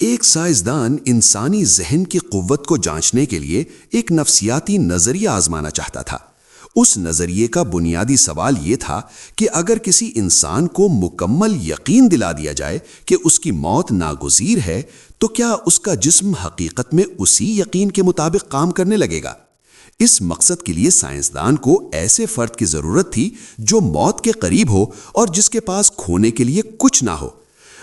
ایک سائنسدان انسانی ذہن کی قوت کو جانچنے کے لیے ایک نفسیاتی نظریہ آزمانا چاہتا تھا۔ اس نظریے کا بنیادی سوال یہ تھا کہ اگر کسی انسان کو مکمل یقین دلا دیا جائے کہ اس کی موت ناگزیر ہے، تو کیا اس کا جسم حقیقت میں اسی یقین کے مطابق کام کرنے لگے گا؟ اس مقصد کے لیے سائنسدان کو ایسے فرد کی ضرورت تھی جو موت کے قریب ہو اور جس کے پاس کھونے کے لیے کچھ نہ ہو۔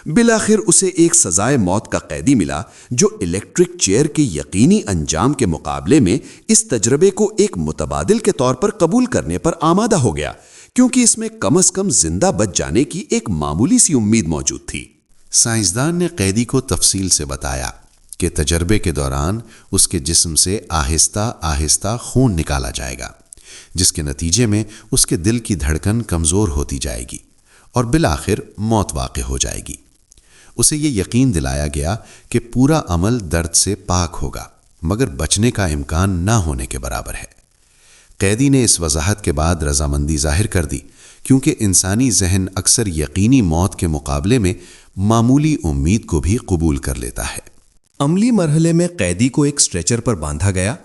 بالآخر اسے ایک سزائے موت کا قیدی ملا جو الیکٹرک چیئر کے یقینی انجام کے مقابلے میں اس تجربے کو ایک متبادل کے طور پر قبول کرنے پر آمادہ ہو گیا، کیونکہ اس میں کم از کم زندہ بچ جانے کی ایک معمولی سی امید موجود تھی۔ سائنسدان نے قیدی کو تفصیل سے بتایا کہ تجربے کے دوران اس کے جسم سے آہستہ آہستہ خون نکالا جائے گا، جس کے نتیجے میں اس کے دل کی دھڑکن کمزور ہوتی جائے گی اور بالآخر موت واقع ہو جائے گی۔ اسے یہ یقین دلایا گیا کہ پورا عمل درد سے پاک ہوگا، مگر بچنے کا امکان نہ ہونے کے برابر ہے۔ قیدی نے اس وضاحت کے بعد رضامندی ظاہر کر دی، کیونکہ انسانی ذہن اکثر یقینی موت کے مقابلے میں معمولی امید کو بھی قبول کر لیتا ہے۔ عملی مرحلے میں قیدی کو ایک سٹریچر پر باندھا گیا۔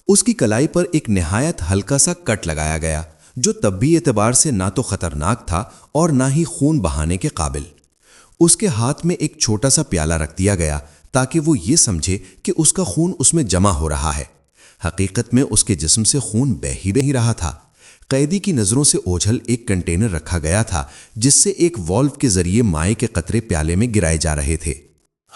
اس کی کلائی پر ایک نہایت ہلکا سا کٹ لگایا گیا جو طبی اعتبار سے نہ تو خطرناک تھا اور نہ ہی خون بہانے کے قابل۔ اس کے ہاتھ میں ایک چھوٹا سا پیالہ رکھ دیا گیا تاکہ وہ یہ سمجھے کہ اس کا خون اس میں جمع ہو رہا ہے۔ حقیقت میں اس کے جسم سے خون بہہ ہی نہیں رہا تھا۔ قیدی کی نظروں سے اوجھل ایک کنٹینر رکھا گیا تھا جس سے ایک والو کے ذریعے مائع کے قطرے پیالے میں گرائے جا رہے تھے۔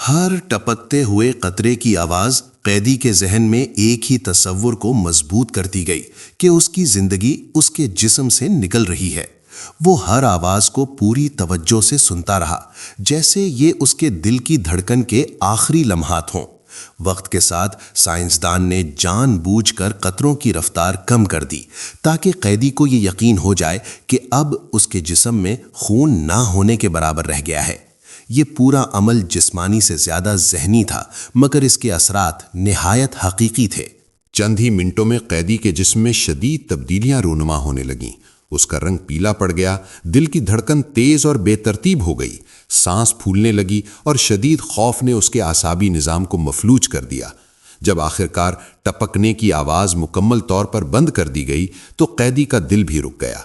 ہر ٹپکتے ہوئے قطرے کی آواز قیدی کے ذہن میں ایک ہی تصور کو مضبوط کرتی گئی کہ اس کی زندگی اس کے جسم سے نکل رہی ہے۔ وہ ہر آواز کو پوری توجہ سے سنتا رہا، جیسے یہ اس کے دل کی دھڑکن کے آخری لمحات ہوں۔ وقت کے ساتھ سائنسدان نے جان بوجھ کر قطروں کی رفتار کم کر دی تاکہ قیدی کو یہ یقین ہو جائے کہ اب اس کے جسم میں خون نہ ہونے کے برابر رہ گیا ہے۔ یہ پورا عمل جسمانی سے زیادہ ذہنی تھا، مگر اس کے اثرات نہایت حقیقی تھے۔ چند ہی منٹوں میں قیدی کے جسم میں شدید تبدیلیاں رونما ہونے لگیں۔ اس کا رنگ پیلا پڑ گیا، دل کی دھڑکن تیز اور بے ترتیب ہو گئی، سانس پھولنے لگی اور شدید خوف نے اس کے اعصابی نظام کو مفلوج کر دیا۔ جب آخرکار ٹپکنے کی آواز مکمل طور پر بند کر دی گئی تو قیدی کا دل بھی رک گیا۔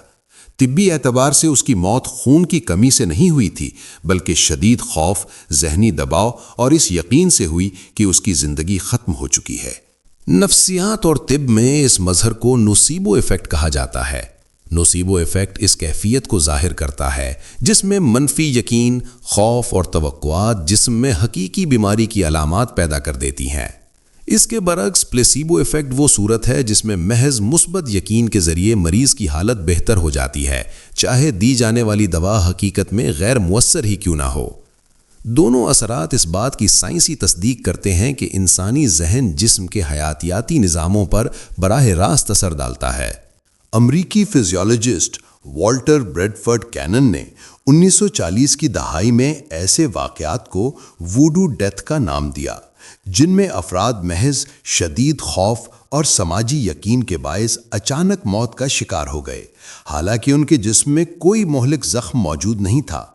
طبی اعتبار سے اس کی موت خون کی کمی سے نہیں ہوئی تھی، بلکہ شدید خوف، ذہنی دباؤ اور اس یقین سے ہوئی کہ اس کی زندگی ختم ہو چکی ہے۔ نفسیات اور طب میں اس مظہر کو نوسیبو ایفیکٹ کہا جاتا ہے۔ نوسیبو ایفیکٹ اس کیفیت کو ظاہر کرتا ہے جس میں منفی یقین، خوف اور توقعات جسم میں حقیقی بیماری کی علامات پیدا کر دیتی ہیں۔ اس کے برعکس پلیسیبو ایفیکٹ وہ صورت ہے جس میں محض مثبت یقین کے ذریعے مریض کی حالت بہتر ہو جاتی ہے، چاہے دی جانے والی دوا حقیقت میں غیر مؤثر ہی کیوں نہ ہو۔ دونوں اثرات اس بات کی سائنسی تصدیق کرتے ہیں کہ انسانی ذہن جسم کے حیاتیاتی نظاموں پر براہ راست اثر ڈالتا ہے۔ امریکی فزیولوجسٹ والٹر بریڈفرڈ کینن نے 1940 کی دہائی میں ایسے واقعات کو ووڈو ڈیتھ کا نام دیا جن میں افراد محض شدید خوف اور سماجی یقین کے باعث اچانک موت کا شکار ہو گئے، حالانکہ ان کے جسم میں کوئی مہلک زخم موجود نہیں تھا۔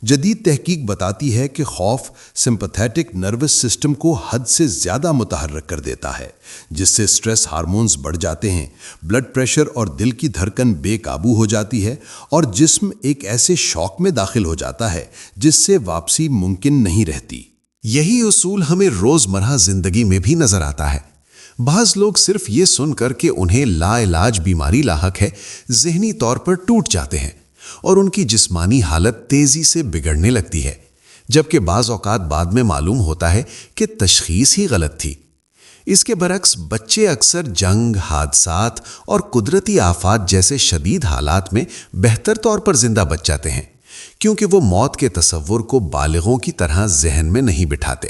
جدید تحقیق بتاتی ہے کہ خوف سمپتھیٹک نروس سسٹم کو حد سے زیادہ متحرک کر دیتا ہے، جس سے سٹریس ہارمونز بڑھ جاتے ہیں، بلڈ پریشر اور دل کی دھڑکن بے قابو ہو جاتی ہے اور جسم ایک ایسے شوک میں داخل ہو جاتا ہے جس سے واپسی ممکن نہیں رہتی۔ یہی اصول ہمیں روزمرہ زندگی میں بھی نظر آتا ہے۔ بعض لوگ صرف یہ سن کر کہ انہیں لا علاج بیماری لاحق ہے، ذہنی طور پر ٹوٹ جاتے ہیں اور ان کی جسمانی حالت تیزی سے بگڑنے لگتی ہے، جبکہ بعض اوقات بعد میں معلوم ہوتا ہے کہ تشخیص ہی غلط تھی۔ اس کے برعکس بچے اکثر جنگ، حادثات اور قدرتی آفات جیسے شدید حالات میں بہتر طور پر زندہ بچ جاتے ہیں، کیونکہ وہ موت کے تصور کو بالغوں کی طرح ذہن میں نہیں بٹھاتے۔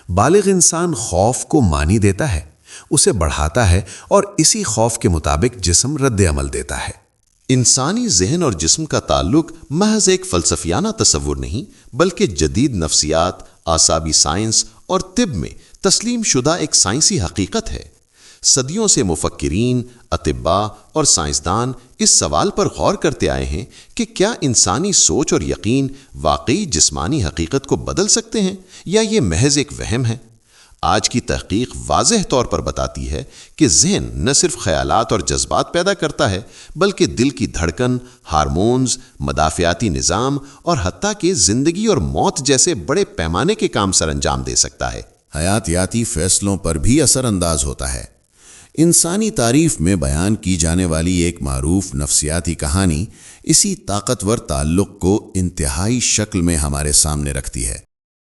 بالغ انسان خوف کو معنی دیتا ہے، اسے بڑھاتا ہے اور اسی خوف کے مطابق جسم رد عمل دیتا ہے۔ انسانی ذہن اور جسم کا تعلق محض ایک فلسفیانہ تصور نہیں، بلکہ جدید نفسیات، اعصابی سائنس اور طب میں تسلیم شدہ ایک سائنسی حقیقت ہے۔ صدیوں سے مفکرین، اطباء اور سائنسدان اس سوال پر غور کرتے آئے ہیں کہ کیا انسانی سوچ اور یقین واقعی جسمانی حقیقت کو بدل سکتے ہیں یا یہ محض ایک وہم ہے؟ آج کی تحقیق واضح طور پر بتاتی ہے کہ ذہن نہ صرف خیالات اور جذبات پیدا کرتا ہے بلکہ دل کی دھڑکن، ہارمونز، مدافعاتی نظام اور حتیٰ کہ زندگی اور موت جیسے بڑے پیمانے کے کام سر انجام دے سکتا ہے۔ حیاتیاتی فیصلوں پر بھی اثر انداز ہوتا ہے۔ انسانی تعریف میں بیان کی جانے والی ایک معروف نفسیاتی کہانی اسی طاقتور تعلق کو انتہائی شکل میں ہمارے سامنے رکھتی ہے۔